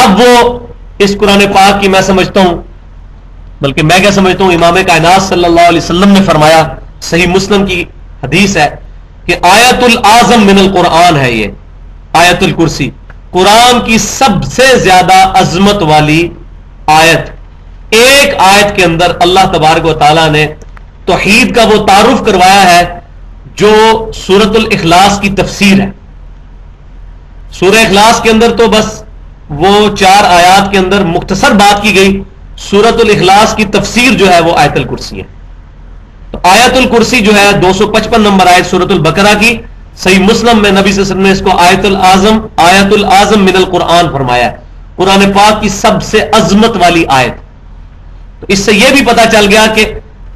اب وہ اس قرآن پاک کی میں سمجھتا ہوں، بلکہ میں کیا سمجھتا ہوں، امام کائنات صلی اللہ علیہ وسلم نے فرمایا، صحیح مسلم کی حدیث ہے کہ آیت العظم من القرآن ہے یہ آیت الکرسی، قرآن کی سب سے زیادہ عظمت والی آیت۔ ایک آیت کے اندر اللہ تبارک و تعالیٰ نے توحید کا وہ تعارف کروایا ہے جو سورۃ الاخلاص کی تفسیر ہے۔ سورہ اخلاص کے اندر تو بس وہ 4 آیات کے اندر مختصر بات کی گئی، سورۃ الاخلاص کی تفسیر جو ہے وہ آیت الکرسی ہے۔ تو آیت الکرسی جو ہے 255 نمبر آیت سورۃ البقرہ کی، صحیح مسلم میں نبی صلی اللہ علیہ وسلم نے اس کو آیت العظم من القرآن فرمایا ہے، قرآن پاک کی سب سے عظمت والی آیت۔ تو اس سے یہ بھی پتا چل گیا کہ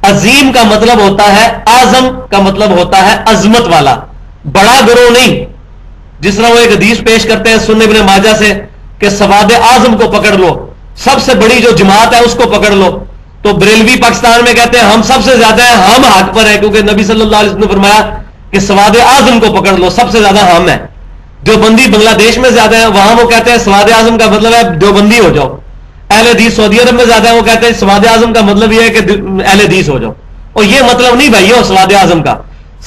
عظیم کا مطلب ہوتا ہے، اعظم کا مطلب ہوتا ہے عظمت والا، بڑا گروہ نہیں۔ جس طرح وہ ایک حدیث پیش کرتے ہیں سنن ابن ماجہ سے کہ سواد اعظم کو پکڑ لو، سب سے بڑی جو جماعت ہے اس کو پکڑ لو، تو بریلوی پاکستان میں کہتے ہیں ہم سب سے زیادہ ہیں، ہم حق پر ہیں، کیونکہ نبی صلی اللہ علیہ وسلم نے فرمایا کہ سواد اعظم کو پکڑ لو، سب سے زیادہ ہم ہیں۔ دیوبندی بنگلہ دیش میں زیادہ ہیں، وہاں وہ کہتے ہیں سواد اعظم کا مطلب ہے دیوبندی ہو جاؤ۔ اہل حدیث سعودی عرب میں زیادہ ہیں، وہ کہتے ہیں سواد اعظم کا مطلب یہ ہے کہ اہل حدیث ہو جاؤ، اور یہ مطلب نہیں بھائی ہو سواد اعظم کا۔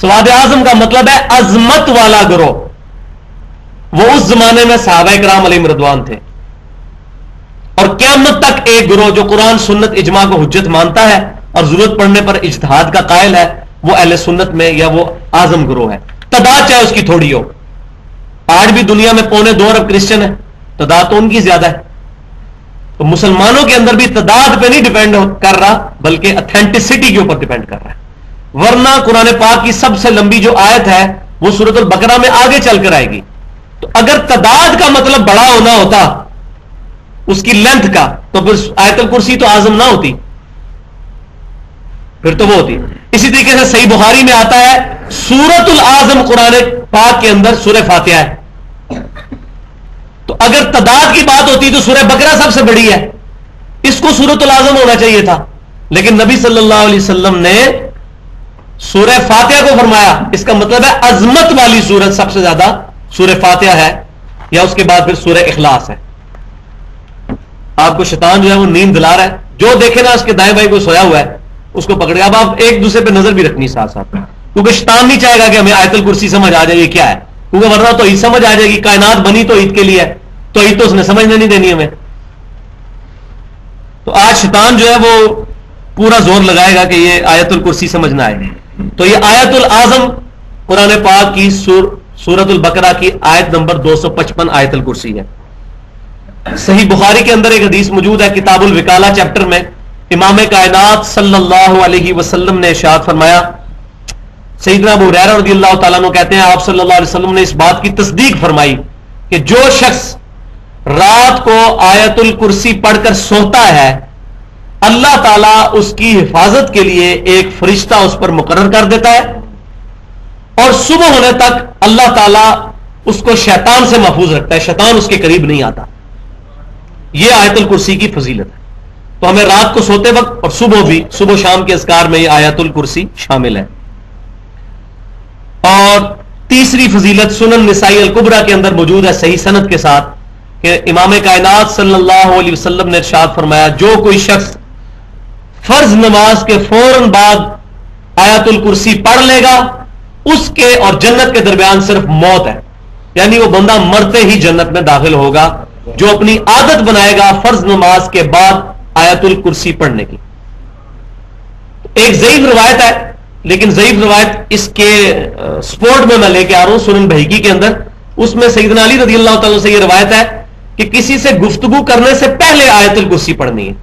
سواد اعظم کا مطلب ہے عظمت والا گروہ۔ وہ اس زمانے میں صحابہ کرام علیہم رضوان تھے، اور قیامت تک ایک گروہ جو قرآن سنت اجماع کو حجت مانتا ہے اور ضرورت پڑنے پر اجتہاد کا قائل ہے، وہ اہل سنت میں یا وہ اعظم گروہ ہے، تعداد چاہے اس کی تھوڑی ہو۔ آج بھی دنیا میں 2.25 ارب کرسچن ہیں، تعداد تو ان کی زیادہ ہے۔ تو مسلمانوں کے اندر بھی تعداد پہ نہیں ڈیپینڈ کر رہا، بلکہ اتھینٹسٹی کے اوپر ڈیپینڈ کر رہا ہے۔ ورنہ قرآن پاک کی سب سے لمبی جو آیت ہے وہ سورۃ البقرہ میں آگے چل کر آئے گی۔ تو اگر تعداد کا مطلب بڑا ہونا ہوتا اس کی لینتھ کا، تو پھر آیت الکرسی تو اعظم نہ ہوتی، پھر تو وہ ہوتی۔ اسی طریقے سے صحیح بخاری میں آتا ہے سورۃ العظم قرآن پاک کے اندر سورہ فاتحہ ہے۔ تو اگر تعداد کی بات ہوتی تو سورہ بقرہ سب سے بڑی ہے، اس کو سورۃ العظم ہونا چاہیے تھا، لیکن نبی صلی اللہ علیہ وسلم نے سورہ فاتحہ کو فرمایا۔ اس کا مطلب ہے عظمت والی سورت سب سے زیادہ سورہ فاتحہ ہے، یا اس کے بعد پھر سورہ اخلاص ہے۔ آپ کو شیطان جو ہے وہ نیند دلا رہا ہے، جو دیکھے نا اس کے دائیں بائیں کو سویا ہوا ہے اس کو پکڑے۔ اب آپ ایک دوسرے پہ نظر بھی رکھنی ساتھ ساتھ، کیونکہ شیطان نہیں چاہے گا کہ ہمیں آیت الکرسی سمجھ آ جائے یہ کیا ہے، کیونکہ ورنہ تو عید سمجھ آ جائے گی، کائنات بنی تو عید کے لیے ہے، تو عید تو اس نے سمجھنے نہیں دینی ہمیں۔ تو آج شیطان جو ہے وہ پورا زور لگائے گا کہ یہ آیت الکرسی سمجھنا ہے۔ تو یہ آیت العظم قرآن پاک کی سورۃ البقرہ کی آیت نمبر 255 آیت الکرسی ہے۔ صحیح بخاری کے اندر ایک حدیث موجود ہے کتاب الوکالہ چیپٹر میں، امام کائنات صلی اللہ علیہ وسلم نے ارشاد فرمایا، سیدنا ابو ہریرہ رضی اللہ تعالیٰ عنہ کہتے ہیں آپ صلی اللہ علیہ وسلم نے اس بات کی تصدیق فرمائی کہ جو شخص رات کو آیت الکرسی پڑھ کر سوتا ہے، اللہ تعالیٰ اس کی حفاظت کے لیے ایک فرشتہ اس پر مقرر کر دیتا ہے، اور صبح ہونے تک اللہ تعالیٰ اس کو شیطان سے محفوظ رکھتا ہے، شیطان اس کے قریب نہیں آتا۔ یہ آیت الکرسی کی فضیلت ہے۔ تو ہمیں رات کو سوتے وقت اور صبح بھی، صبح شام کے اذکار میں یہ آیت الکرسی شامل ہے۔ اور تیسری فضیلت سنن نسائی الکبریٰ کے اندر موجود ہے صحیح سند کے ساتھ کہ امام کائنات صلی اللہ علیہ وسلم نے ارشاد فرمایا، جو کوئی شخص فرض نماز کے فوراً بعد آیت الکرسی پڑھ لے گا، اس کے اور جنت کے درمیان صرف موت ہے، یعنی وہ بندہ مرتے ہی جنت میں داخل ہوگا جو اپنی عادت بنائے گا فرض نماز کے بعد آیت الکرسی پڑھنے کی۔ ایک ضعیف روایت ہے، لیکن ضعیف روایت اس کے سپورٹ میں لے کے آ رہا ہوں سنن بہیقی کے اندر، اس میں سیدنا علی رضی اللہ تعالیٰ سے یہ روایت ہے کہ کسی سے گفتگو کرنے سے پہلے آیت الکرسی پڑھنی ہے۔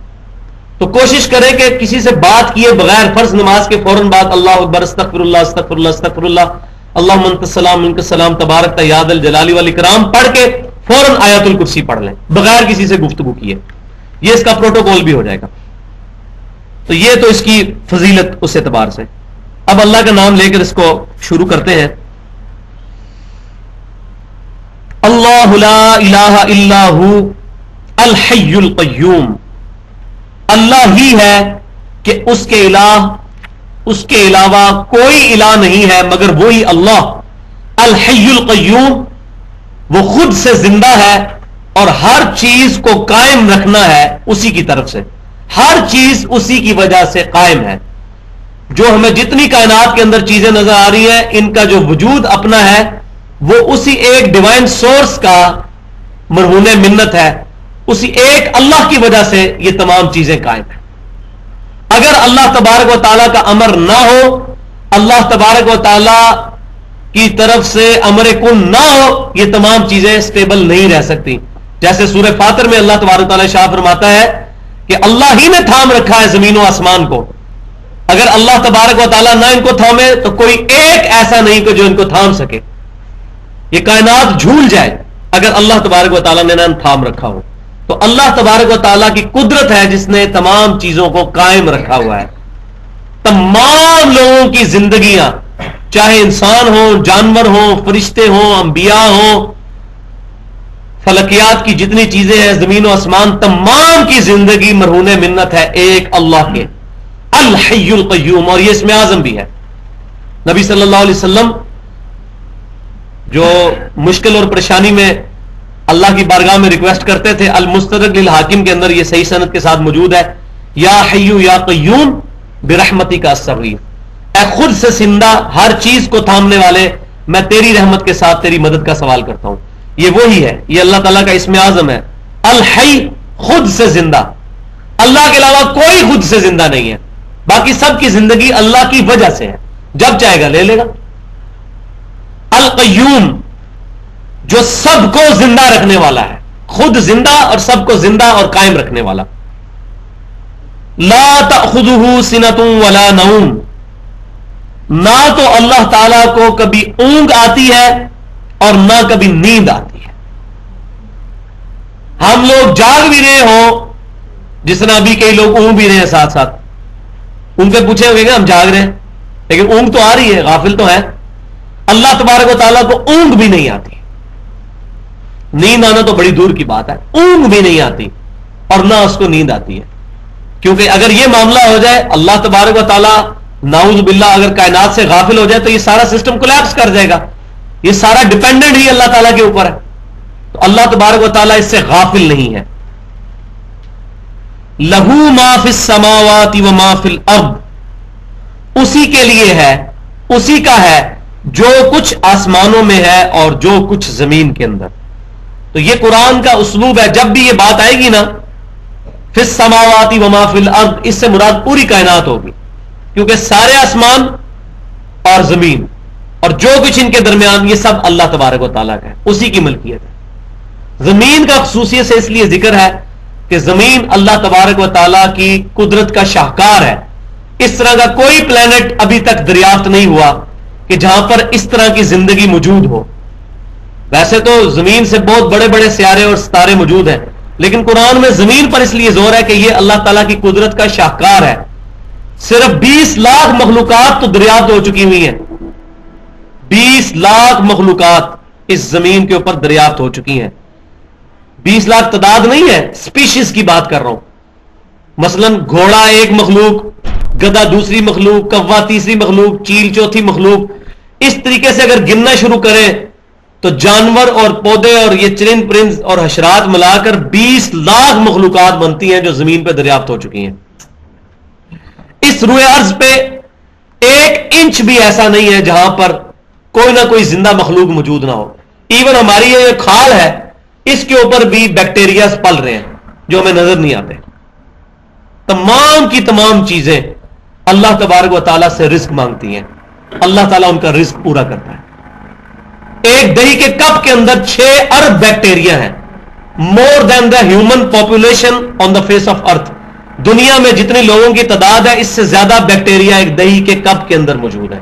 تو کوشش کریں کہ کسی سے بات کیے بغیر فرض نماز کے فوراً بعد اللہ اکبر استغفر اللہ استغفر اللہ استغفر اللہ اللہم انت السلام منک السلام تبارک یا ذا الجلال والاکرام پڑھ کے فوراً آیت الکرسی پڑھ لیں بغیر کسی سے گفتگو کیے، یہ اس کا پروٹوکول بھی ہو جائے گا۔ تو یہ تو اس کی فضیلت اس اعتبار سے۔ اب اللہ کا نام لے کر اس کو شروع کرتے ہیں۔ اللہ لا الہ الا ہو الحی القیوم، اللہ ہی ہے کہ اس کے علاوہ کوئی الہ نہیں ہے مگر وہی اللہ، الحی القیوم، وہ خود سے زندہ ہے اور ہر چیز کو قائم رکھنا ہے اسی کی طرف سے. ہر چیز اسی کی وجہ سے قائم ہے. جو ہمیں جتنی کائنات کے اندر چیزیں نظر آ رہی ہیں ان کا جو وجود اپنا ہے وہ اسی ایک ڈیوائن سورس کا مرہون منت ہے. اسی ایک اللہ کی وجہ سے یہ تمام چیزیں قائم ہیں. اگر اللہ تبارک و تعالیٰ کا امر نہ ہو, اللہ تبارک و تعالیٰ کی طرف سے امر کن نہ ہو, یہ تمام چیزیں سٹیبل نہیں رہ سکتی. جیسے سورہ فاطر میں اللہ تبارک و تعالیٰ شاہ فرماتا ہے کہ اللہ ہی نے تھام رکھا ہے زمین و آسمان کو. اگر اللہ تبارک و تعالیٰ نہ ان کو تھامے تو کوئی ایک ایسا نہیں کہ جو ان کو تھام سکے. یہ کائنات جھول جائے اگر اللہ تبارک و تعالیٰ نے نہ تھام رکھا ہو. تو اللہ تبارک و تعالیٰ کی قدرت ہے جس نے تمام چیزوں کو قائم رکھا ہوا ہے. تمام لوگوں کی زندگیاں, چاہے انسان ہوں, جانور ہوں, فرشتے ہوں, انبیاء ہوں, فلکیات کی جتنی چیزیں ہیں, زمین و آسمان, تمام کی زندگی مرہون منت ہے ایک اللہ کے الحی القیوم. اور یہ اسم اعظم بھی ہے. نبی صلی اللہ علیہ وسلم جو مشکل اور پریشانی میں اللہ کی بارگاہ میں ریکویسٹ کرتے تھے, المستدرک للحاکم کے اندر یہ صحیح سند کے ساتھ موجود ہے, یا حیو یا قیوم برحمتی کا استغیث, اے خود سے زندہ ہر چیز کو تھامنے والے, میں تیری رحمت کے ساتھ تیری مدد کا سوال کرتا ہوں. یہ وہی ہے, یہ اللہ تعالیٰ کا اسم اعظم ہے, الحی, خود سے زندہ. اللہ کے علاوہ کوئی خود سے زندہ نہیں ہے, باقی سب کی زندگی اللہ کی وجہ سے ہے, جب چاہے گا لے لے گا. القیوم, جو سب کو زندہ رکھنے والا ہے, خود زندہ اور سب کو زندہ اور قائم رکھنے والا. لا تأخذہ سنۃ ولا نوم, نہ تو اللہ تعالی کو کبھی اونگ آتی ہے اور نہ کبھی نیند آتی ہے. ہم لوگ جاگ بھی رہے ہوں, جس طرح ابھی کئی لوگ اونگ بھی رہے ہیں ساتھ ساتھ, ان سے پوچھے ہوئے کہ ہم جاگ رہے ہیں, لیکن اونگ تو آ رہی ہے, غافل تو ہے. اللہ تبارک و تعالیٰ کو اونگ بھی نہیں آتی, نیند آنا تو بڑی دور کی بات ہے, اونگ بھی نہیں آتی اور نہ اس کو نیند آتی ہے. کیونکہ اگر یہ معاملہ ہو جائے, اللہ تبارک و تعالیٰ نعوذ باللہ اگر کائنات سے غافل ہو جائے تو یہ سارا سسٹم کولیپس کر جائے گا. یہ سارا ڈیپینڈنٹ ہی اللہ تعالیٰ کے اوپر ہے. تو اللہ تبارک و تعالیٰ اس سے غافل نہیں ہے. لہو ما فی السماوات و ما فی الارض, اسی کے لیے ہے, اسی کا ہے جو کچھ آسمانوں میں ہے اور جو کچھ زمین کے اندر. تو یہ قرآن کا اسلوب ہے, جب بھی یہ بات آئے گی نا فی السماوات و ما فی الارض, اس سے مراد پوری کائنات ہوگی, کیونکہ سارے آسمان اور زمین اور جو کچھ ان کے درمیان یہ سب اللہ تبارک و تعالیٰ کا ہے, اسی کی ملکیت ہے. زمین کا خصوصیت سے اس لیے ذکر ہے کہ زمین اللہ تبارک و تعالیٰ کی قدرت کا شاہکار ہے. اس طرح کا کوئی پلانٹ ابھی تک دریافت نہیں ہوا کہ جہاں پر اس طرح کی زندگی موجود ہو. ویسے تو زمین سے بہت بڑے بڑے سیارے اور ستارے موجود ہیں, لیکن قرآن میں زمین پر اس لیے زور ہے کہ یہ اللہ تعالیٰ کی قدرت کا شاہکار ہے. صرف 20 لاکھ مخلوقات تو دریافت ہو چکی ہوئی ہیں, 20 لاکھ مخلوقات اس زمین کے اوپر دریافت ہو چکی ہیں. 20 لاکھ تعداد نہیں ہے, سپیشیز کی بات کر رہا ہوں. مثلا گھوڑا ایک مخلوق, گدھا دوسری مخلوق, کوا تیسری مخلوق, چیل چوتھی مخلوق. اس طریقے سے اگر گننا شروع کریں تو جانور اور پودے اور یہ چرند پرند اور حشرات ملا کر 20 لاکھ مخلوقات بنتی ہیں جو زمین پہ دریافت ہو چکی ہیں. اس روئے ارض پہ 1 انچ بھی ایسا نہیں ہے جہاں پر کوئی نہ کوئی زندہ مخلوق موجود نہ ہو. ایون ہماری یہ کھال ہے, اس کے اوپر بھی بیکٹیریاز پل رہے ہیں جو ہمیں نظر نہیں آتے. تمام کی تمام چیزیں اللہ تبارک و تعالیٰ سے رزق مانگتی ہیں, اللہ تعالیٰ ان کا رزق پورا کرتا ہے. ایک دہی کے کپ کے اندر 6 ارب بیکٹیریا ہیں, more than the human population on the face of earth. دنیا میں جتنے لوگوں کی تعداد ہے اس سے زیادہ بیکٹیریا ایک دہی کے کپ کے اندر موجود ہے.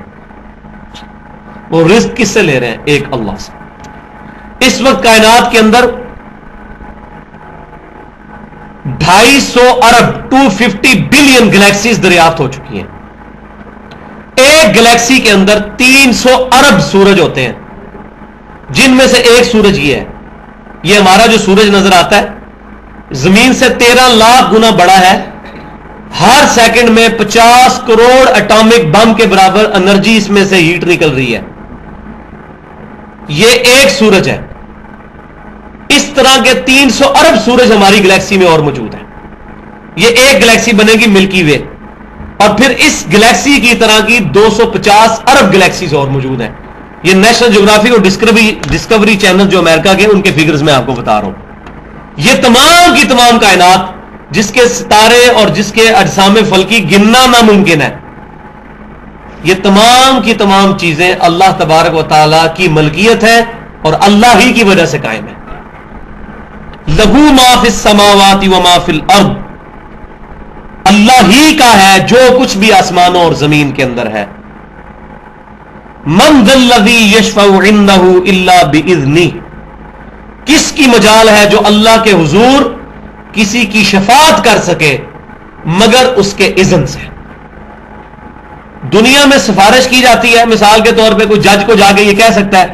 وہ رزق کس سے لے رہے ہیں؟ ایک اللہ سے. اس وقت کائنات کے اندر 250 ارب 250 بلین گلیکسیز دریافت ہو چکی ہیں. ایک گلیکسی کے اندر 300 ارب سورج ہوتے ہیں, جن میں سے ایک سورج یہ ہے. یہ ہمارا جو سورج نظر آتا ہے زمین سے 13 لاکھ گنا بڑا ہے. ہر سیکنڈ میں 50 کروڑ اٹامک بم کے برابر انرجی اس میں سے ہیٹ نکل رہی ہے. یہ ایک سورج ہے. اس طرح کے 300 ارب سورج ہماری گلیکسی میں اور موجود ہیں. یہ ایک گلیکسی بنے گی ملکی وے, اور پھر اس گلیکسی کی طرح کی 250 ارب گلیکسیز اور موجود ہیں. یہ نیشنل جغرافی اور ڈسکوری چینل جو امریکہ کے, ان کے فگرز میں آپ کو بتا رہا ہوں. یہ تمام کی تمام کائنات جس کے ستارے اور جس کے اجسام فلکی گننا ناممکن ہے, یہ تمام کی تمام چیزیں اللہ تبارک و تعالی کی ملکیت ہے اور اللہ ہی کی وجہ سے قائم ہے. لہو ما فی السماوات و ما فی الارض, اللہ ہی کا ہے جو کچھ بھی آسمانوں اور زمین کے اندر ہے. من ذا الذی یشفع عنده الا باذنہ, کس کی مجال ہے جو اللہ کے حضور کسی کی شفاعت کر سکے مگر اس کے اذن سے. دنیا میں سفارش کی جاتی ہے, مثال کے طور پہ کوئی جج کو جا کے یہ کہہ سکتا ہے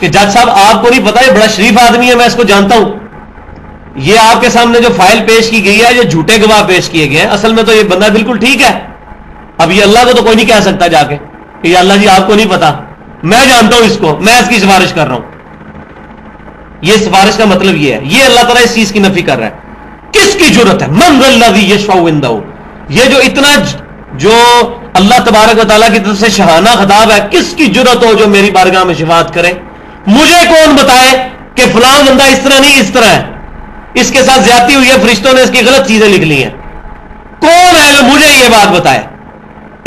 کہ جج صاحب آپ کو نہیں پتا یہ بڑا شریف آدمی ہے, میں اس کو جانتا ہوں, یہ آپ کے سامنے جو فائل پیش کی گئی ہے یہ جھوٹے گواہ پیش کیے گئے ہیں, اصل میں تو یہ بندہ بالکل ٹھیک ہے. اب یہ اللہ کو تو کوئی نہیں کہہ سکتا جا کے کہ یہ اللہ جی آپ کو نہیں پتا, میں جانتا ہوں اس کو, میں اس کی سفارش کر رہا ہوں. یہ سفارش کا مطلب یہ ہے, یہ اللہ تعالیٰ اس چیز کی نفی کر رہا ہے. کس کی جرت ہے؟ من ذا الذی یشفع عنده, یہ جو اتنا جو اللہ تبارک و تعالیٰ کی طرف سے شہانہ خطاب ہے, کس کی جرت ہو جو میری بارگاہ میں شفاعت کرے. مجھے کون بتائے کہ فلاں بندہ اس طرح نہیں اس طرح ہے, اس کے ساتھ زیادتی ہوئی ہے, فرشتوں نے اس کی غلط چیزیں لکھ لی ہیں, کون ہے جو مجھے یہ بات بتائے.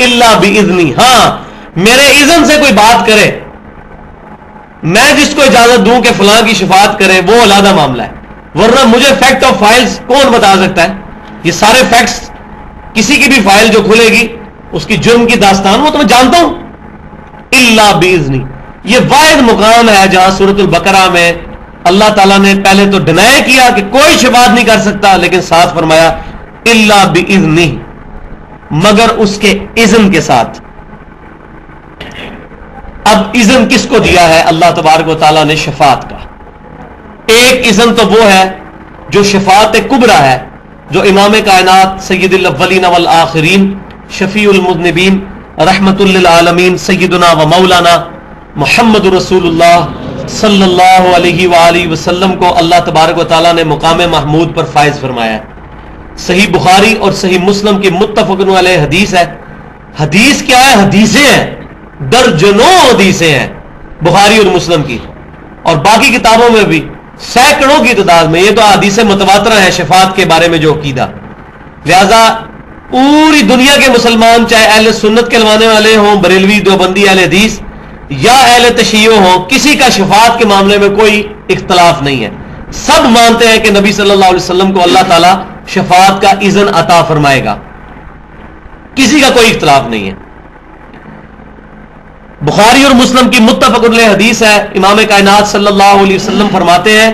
الا باذنی, ہاں میرے اذن سے کوئی بات کرے, میں جس کو اجازت دوں کہ فلاں کی شفاعت کرے وہ علیحدہ معاملہ ہے, ورنہ مجھے فیکٹ آف فائلز کون بتا سکتا ہے. یہ سارے فیکٹس, کسی کی بھی فائل جو کھلے گی اس کی جرم کی داستان وہ تو میں جانتا ہوں. الا باذنی, یہ واحد مقام ہے جہاں سورۃ البقرہ میں اللہ تعالیٰ نے پہلے تو ڈینائی کیا کہ کوئی شفاعت نہیں کر سکتا, لیکن ساتھ فرمایا الا باذنہ, مگر اس کے اذن کے ساتھ. اب اذن کس کو دیا ہے اللہ تبارک و تعالیٰ نے؟ شفاعت کا. ایک اذن تو وہ ہے جو شفاعت کبریٰ ہے, جو امام کائنات سید الاولین والآخرین شفیع المذنبین رحمت للعالمین سیدنا و مولانا محمد رسول اللہ صلی اللہ علیہ وآلہ وسلم کو اللہ تبارک و تعالیٰ نے مقام محمود پر فائز فرمایا ہے. صحیح بخاری اور صحیح مسلم کی متفق علیہ حدیث ہے. حدیث کیا ہے؟ حدیثیں ہیں, درجنوں حدیثیں ہیں بخاری اور مسلم کی, اور باقی کتابوں میں بھی سینکڑوں کی تعداد میں. یہ تو حدیث متواترہ ہے شفاعت کے بارے میں جو عقیدہ. لہذا پوری دنیا کے مسلمان, چاہے اہل سنت کہلوانے والے ہوں, بریلوی, دیوبندی, اہل حدیث یا اہل تشیع ہوں, کسی کا شفاعت کے معاملے میں کوئی اختلاف نہیں ہے. سب مانتے ہیں کہ نبی صلی اللہ علیہ وسلم کو اللہ تعالیٰ شفاعت کا اذن عطا فرمائے گا, کسی کا کوئی اختلاف نہیں ہے. بخاری اور مسلم کی متفق علیہ حدیث ہے, امام کائنات صلی اللہ علیہ وسلم فرماتے ہیں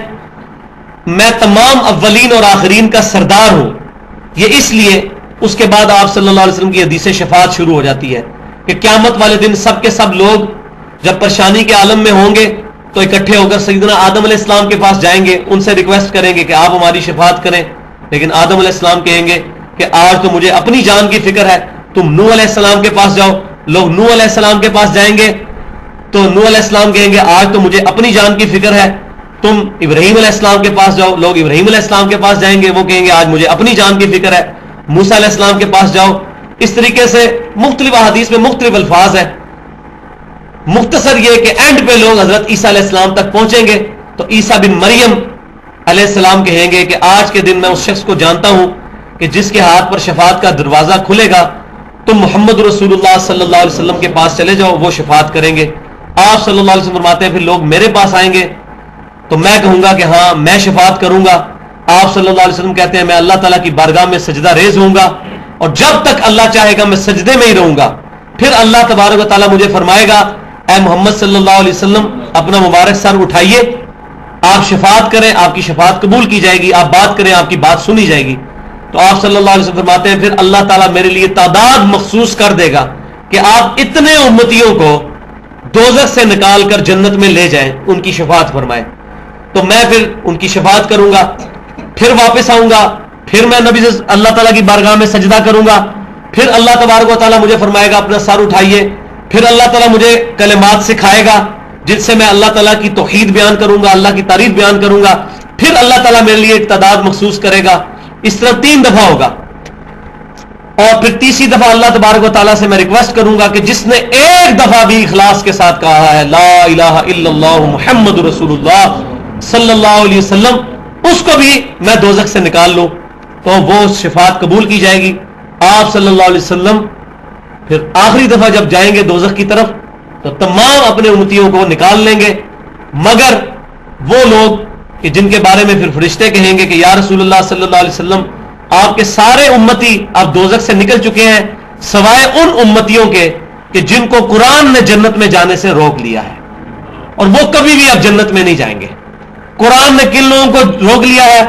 میں تمام اولین اور آخرین کا سردار ہوں. یہ اس لیے, اس کے بعد آپ صلی اللہ علیہ وسلم کی حدیث شفاعت شروع ہو جاتی ہے کہ قیامت والے دن سب کے سب لوگ جب پریشانی کے عالم میں ہوں گے تو اکٹھے ہو کر سیدنا آدم علیہ السلام کے پاس جائیں گے, ان سے ریکویسٹ کریں گے کہ آپ ہماری شفاعت کریں. لیکن آدم علیہ السلام کہیں گے کہ آج تو مجھے اپنی جان کی فکر ہے, تم نوح علیہ السلام کے پاس جاؤ. لوگ نوح علیہ السلام کے پاس جائیں گے تو نوح علیہ السلام کہیں گے آج تو مجھے اپنی جان کی فکر ہے, تم ابراہیم علیہ السلام کے پاس جاؤ. لوگ ابراہیم علیہ السلام کے پاس جائیں گے, وہ کہیں گے آج مجھے اپنی جان کی فکر ہے. موسیٰ علیہ السلام کے پاس جاؤ. اس طریقے سے مختلف احادیث میں مختلف الفاظ ہیں. مختصر یہ کہ اینڈ پہ لوگ حضرت عیسیٰ علیہ السلام تک پہنچیں گے تو عیسیٰ بن مریم علیہ السلام کہیں گے کہ آج کے دن میں اس شخص کو جانتا ہوں کہ جس کے ہاتھ پر شفاعت کا دروازہ کھلے گا, تم محمد رسول اللہ صلی اللہ علیہ وسلم کے پاس چلے جاؤ, وہ شفاعت کریں گے. آپ صلی اللہ علیہ وسلم فرماتے ہیں پھر لوگ میرے پاس آئیں گے تو میں کہوں گا کہ ہاں میں شفاعت کروں گا. آپ صلی اللہ علیہ وسلم کہتے ہیں میں اللہ تعالیٰ کی بارگاہ میں سجدہ ریز ہوں گا, اور جب تک اللہ چاہے گا میں سجدے میں ہی رہوں گا. پھر اللہ تبارک و تعالیٰ مجھے فرمائے گا اے محمد صلی اللہ علیہ وسلم اپنا مبارک سر اٹھائیے, آپ شفاعت کریں, آپ کی شفاعت قبول کی جائے گی, آپ بات کریں, آپ کی بات سنی جائے گی. تو آپ صلی اللہ علیہ وسلم فرماتے ہیں پھر اللہ تعالیٰ میرے لیے تعداد مخصوص کر دے گا کہ آپ اتنے امتیوں کو دوزخ سے نکال کر جنت میں لے جائیں, ان کی شفاعت فرمائے. تو میں پھر ان کی شفاعت کروں گا, پھر واپس آؤں گا, پھر میں نبی سے اللہ تعالیٰ کی بارگاہ میں سجدہ کروں گا. پھر اللہ تبارک و تعالیٰ مجھے فرمائے گا اپنا سر اٹھائیے. پھر اللہ تعالیٰ مجھے کلمات سکھائے گا جن سے میں اللہ تعالیٰ کی توحید بیان کروں گا, اللہ کی تعریف بیان کروں گا. پھر اللہ تعالیٰ میرے لیے ایک تعداد مخصوص کرے گا. اس طرح 3 دفعہ ہوگا. اور پھر تیسری دفعہ اللہ تبارک و تعالیٰ سے میں ریکویسٹ کروں گا کہ جس نے ایک دفعہ بھی اخلاص کے ساتھ کہا ہے لا الہ الا اللہ محمد رسول اللہ صلی اللہ علیہ وسلم، اس کو بھی میں دوزخ سے نکال لوں تو وہ شفاعت قبول کی جائے گی. آپ صلی اللہ علیہ وسلم پھر آخری دفعہ جب جائیں گے دوزخ کی طرف تو تمام اپنے امتیوں کو نکال لیں گے، مگر وہ لوگ کہ جن کے بارے میں پھر فرشتے کہیں گے کہ یا رسول اللہ صلی اللہ علیہ وسلم آپ کے سارے امتی آپ دوزخ سے نکل چکے ہیں سوائے ان امتیوں کے کہ جن کو قرآن نے جنت میں جانے سے روک لیا ہے، اور وہ کبھی بھی اب جنت میں نہیں جائیں گے. قرآن نے کن لوگوں کو روک لیا ہے؟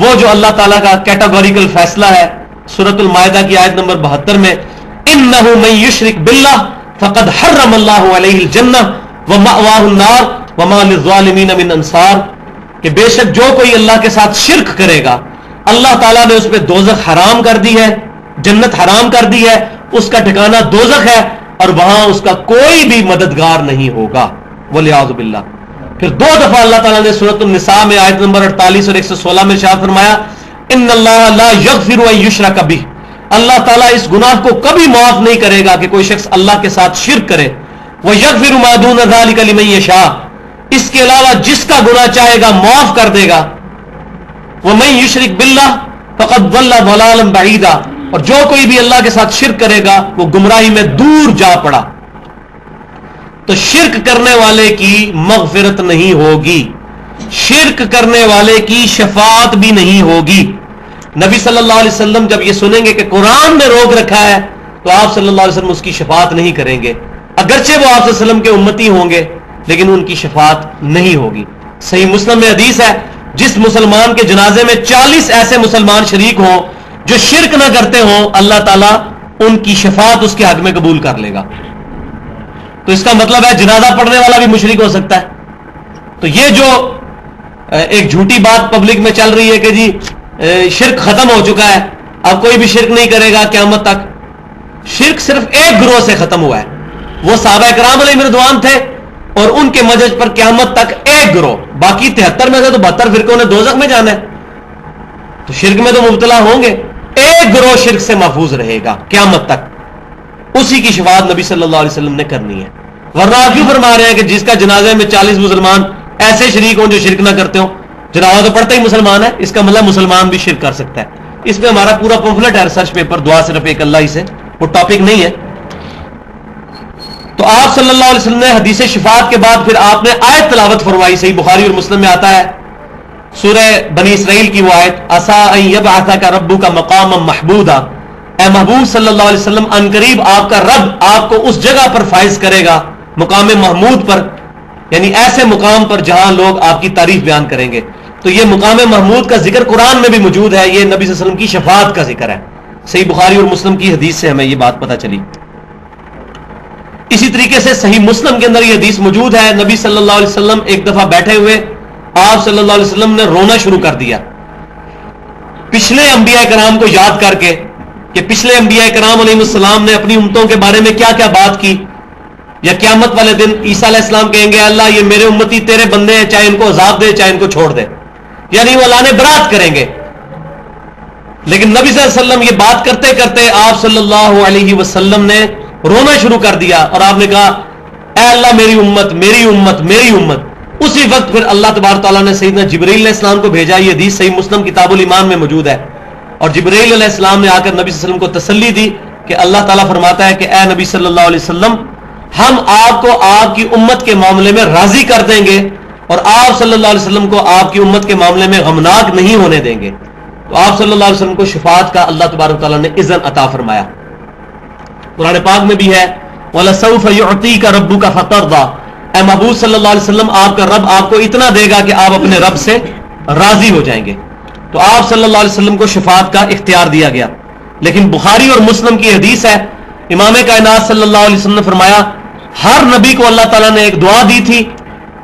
وہ جو اللہ تعالیٰ کا کیٹاگوریکل فیصلہ ہے سورۃ المائدہ کی آیت نمبر 72 میں انہ من یشرک باللہ فقد حرم اللہ علیہ الجنہ ومأواہ النار وما للظالمین من انصار، کہ بے شک جو کوئی اللہ کے ساتھ شرک کرے گا اللہ تعالیٰ نے اس پہ دوزخ حرام کر دی ہے، جنت حرام کر دی ہے، اس کا ٹھکانہ دوزخ ہے اور وہاں اس کا کوئی بھی مددگار نہیں ہوگا والعیاذ باللہ. پھر 2 دفعہ اللہ تعالیٰ نے سورۃ النساء میں آیت نمبر 48 اور 116 میں ارشاد فرمایا ان اللہ لا یغفر ان یشرک بہ، اللہ تعالیٰ اس گناہ کو کبھی معاف نہیں کرے گا کہ کوئی شخص اللہ کے ساتھ شرک کرے. ویغفر ما دون ذلک لمن یشاء، اس کے علاوہ جس کا گناہ چاہے گا معاف کر دے گا. ومن یشرک باللہ فقد ضل ضلالا بعیدا، اور جو کوئی بھی اللہ کے ساتھ شرک کرے گا وہ گمراہی میں دور جا پڑا. تو شرک کرنے والے کی مغفرت نہیں ہوگی، شرک کرنے والے کی شفاعت بھی نہیں ہوگی. نبی صلی اللہ علیہ وسلم جب یہ سنیں گے کہ قرآن نے روک رکھا ہے تو آپ صلی اللہ علیہ وسلم اس کی شفاعت نہیں کریں گے، اگرچہ وہ آپ صلی اللہ علیہ وسلم کے امتی ہوں گے لیکن ان کی شفاعت نہیں ہوگی. صحیح مسلم میں حدیث ہے جس مسلمان کے جنازے میں 40 ایسے مسلمان شریک ہوں جو شرک نہ کرتے ہوں اللہ تعالیٰ ان کی شفاعت اس کے حق میں قبول کر لے گا. تو اس کا مطلب ہے جنازہ پڑھنے والا بھی مشرک ہو سکتا ہے. تو یہ جو ایک جھوٹی بات پبلک میں چل رہی ہے کہ جی شرک ختم ہو چکا ہے اب کوئی بھی شرک نہیں کرے گا قیامت تک، شرک صرف ایک گروہ سے ختم ہوا ہے، وہ صحابہ کرام علیہ رضوان تھے اور ان کے مجلس پر قیامت تک ایک گروہ، باقی 73 میں سے تو 72 فرقوں نے دوزخ میں جانا ہے، تو شرک میں تو مبتلا ہوں گے. ایک گروہ شرک سے محفوظ رہے گا قیامت تک، اسی کی شفاعت نبی صلی اللہ علیہ وسلم نے کرنی ہے. ورنہ آپ کیوں فرما رہے ہیں کہ جس کا جنازے میں 40 مسلمان ایسے شریک ہوں جو شرک نہ کرتے ہوں؟ جنازہ تو پڑھتا ہی مسلمان ہے، اس کا مطلب مسلمان بھی شرک کر سکتا ہے. اس میں ہمارا پورا پمفلٹ ہے ریسرچ پیپر دعا صرف ایک اللہ ہی سے، وہ ٹاپک نہیں ہے. تو آپ صلی اللہ علیہ وسلم نے حدیث شفاعت کے بعد پھر آپ نے آیت تلاوت فرمائی. صحیح بخاری اور مسلم میں آتا ہے سورہ بنی اسرائیل کی وہ آیت عسیٰ ان یبعثک ربک مقاما محمودا، اے محبوب صلی اللہ علیہ وسلم ان قریب آپ کا رب آپ کو اس جگہ پر فائز کرے گا مقام محمود پر، یعنی ایسے مقام پر جہاں لوگ آپ کی تعریف بیان کریں گے. تو یہ مقام محمود کا ذکر قرآن میں بھی موجود ہے، یہ نبی صلی اللہ علیہ وسلم کی شفاعت کا ذکر ہے. صحیح بخاری اور مسلم کی حدیث سے ہمیں یہ بات پتہ چلی. اسی طریقے سے صحیح مسلم کے اندر یہ حدیث موجود ہے. نبی صلی اللہ علیہ وسلم ایک دفعہ بیٹھے ہوئے آپ صلی اللہ علیہ وسلم نے رونا شروع کر دیا پچھلے انبیاء کرام کو یاد کر کے کہ پچھلے انبیاء کرام علیہ السلام نے اپنی امتوں کے بارے میں کیا کیا بات کی. یا قیامت والے دن عیسیٰ علیہ السلام کہیں گے اللہ یہ میرے امتی تیرے بندے ہیں، چاہے ان کو عذاب دے چاہے ان کو چھوڑ دے، یعنی وہ لانے برات کریں گے. لیکن نبی صلی اللہ علیہ وسلم یہ بات کرتے کرتے آپ صلی اللہ علیہ وسلم نے رونا شروع کر دیا اور آپ نے کہا اے اللہ میری امت میری امت میری امت. اسی وقت پھر اللہ تبارک تعالیٰ نے سیدنا جبرائیل علیہ السلام کو بھیجا. یہ حدیث صحیح مسلم کتاب الایمان میں موجود ہے. اور جبرائیل علیہ السلام نے آ کر نبی صلی اللہ علیہ وسلم کو تسلی دی کہ اللہ تعالیٰ فرماتا ہے کہ اے نبی صلی اللہ علیہ وسلم ہم آپ کو آپ کی امت کے معاملے میں راضی کر دیں گے اور آپ صلی اللہ علیہ وسلم کو آپ کی امت کے معاملے میں غمناک نہیں ہونے دیں گے. تو آپ صلی اللہ علیہ وسلم کو شفاعت کا اللہ تبارک تعالیٰ نے اذن عطا فرمایا. قرآن پاک میں بھی ہے وَلَسَوْفَ يُعْطِيكَ رَبُّكَ فَتَرْضَىٰ، اے محبوب صلی اللہ علیہ وسلم آپ کا رب آپ کو اتنا دے گا کہ آپ اپنے رب سے راضی ہو جائیں گے. تو آپ صلی اللہ علیہ وسلم کو شفاعت کا اختیار دیا گیا. لیکن بخاری اور مسلم کی حدیث ہے امام کائنات صلی اللہ علیہ وسلم نے فرمایا ہر نبی کو اللہ تعالیٰ نے ایک دعا دی تھی،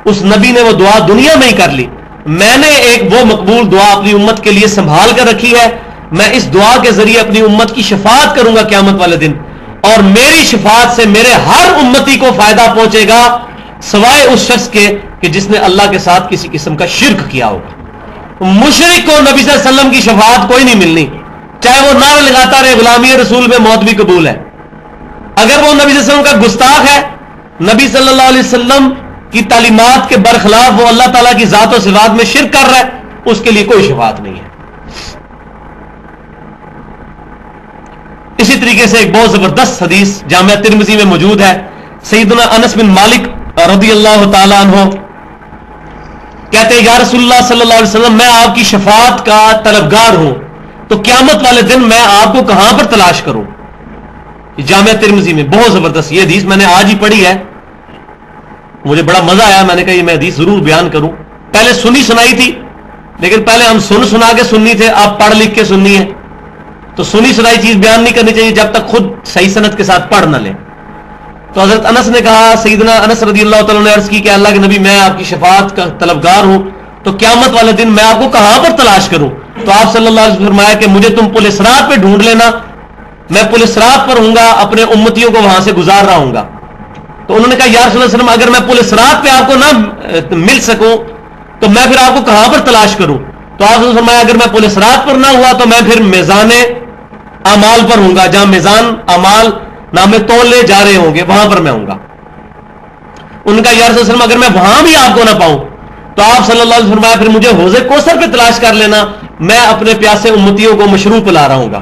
اس نبی نے وہ دعا دنیا میں ہی کر لی. میں نے ایک وہ مقبول دعا اپنی امت کے لیے سنبھال کر رکھی ہے، میں اس دعا کے ذریعے اپنی امت کی شفاعت کروں گا قیامت والے دن، اور میری شفاعت سے میرے ہر امتی کو فائدہ پہنچے گا سوائے اس شخص کے کہ جس نے اللہ کے ساتھ کسی قسم کا شرک کیا ہوگا. مشرک کو نبی صلی اللہ علیہ وسلم کی شفاعت کوئی نہیں ملنی، چاہے وہ نعرہ لگاتا رہے غلامی رسول میں موت بھی قبول ہے۔ اگر وہ نبی صلی اللہ علیہ وسلم کا گستاخ ہے، نبی صلی اللہ علیہ وسلم کی تعلیمات کے برخلاف وہ اللہ تعالیٰ کی ذات و صفات میں شرک کر رہا ہے، اس کے لیے کوئی شفاعت نہیں ہے۔ اسی طریقے سے ایک بہت زبردست حدیث جامعہ ترمذی میں موجود ہے، سیدنا انس بن مالک رضی اللہ تعالیٰ عنہ کہتے ہیں یا رسول اللہ صلی اللہ علیہ وسلم میں آپ کی شفاعت کا طلبگار ہوں، تو قیامت والے دن میں آپ کو کہاں پر تلاش کروں؟ جامعہ ترمذی میں بہت زبردست یہ حدیث میں نے آج ہی پڑھی ہے، مجھے بڑا مزہ آیا، میں نے کہا یہ میں حدیث ضرور بیان کروں۔ پہلے سنی سنائی تھی، لیکن پہلے ہم سنا کے سننی تھے، آپ پڑھ لکھ کے سننی ہے، تو سنی سنائی چیز بیان نہیں کرنی چاہیے جب تک خود صحیح سند کے ساتھ پڑھ نہ لیں۔ تو حضرت انس نے کہا، سیدنا انس رضی اللہ تعالیٰ نے عرض کی کہ اللہ کے نبی میں آپ کی شفاعت کا طلبگار ہوں، تو قیامت والے دن میں آپ کو کہاں پر تلاش کروں؟ تو آپ صلی اللہ علیہ وسلم نے فرمایا کہ مجھے تم پل صراط پہ ڈھونڈ لینا، میں پل صراط پر ہوں گا، اپنے امتیوں کو وہاں سے گزار رہا ہوں گا۔ تو انہوں نے کہا یا رسول اللہ صلی اللہ علیہ وسلم اگر میں پل صراط پہ آپ کو نہ مل سکوں تو میں پھر آپ کو کہاں پر تلاش کروں؟ تو آپ نے فرمایا اگر میں پل صراط پر نہ ہوا تو میں پھر میزان اعمال پر ہوں گا، جہاں میزان اعمال نامے تولے جا رہے ہوں گے وہاں پر میں ہوں گا۔ ان کا یا رسول اللہ صلی اللہ علیہ وسلم اگر میں وہاں بھی آپ کو نہ پاؤں تو آپ صلی اللہ علیہ وسلم فرمایا پھر مجھے حوض کوثر پہ تلاش کر لینا، میں اپنے پیاسے امتیوں کو مشروب پلا رہا ہوں گا۔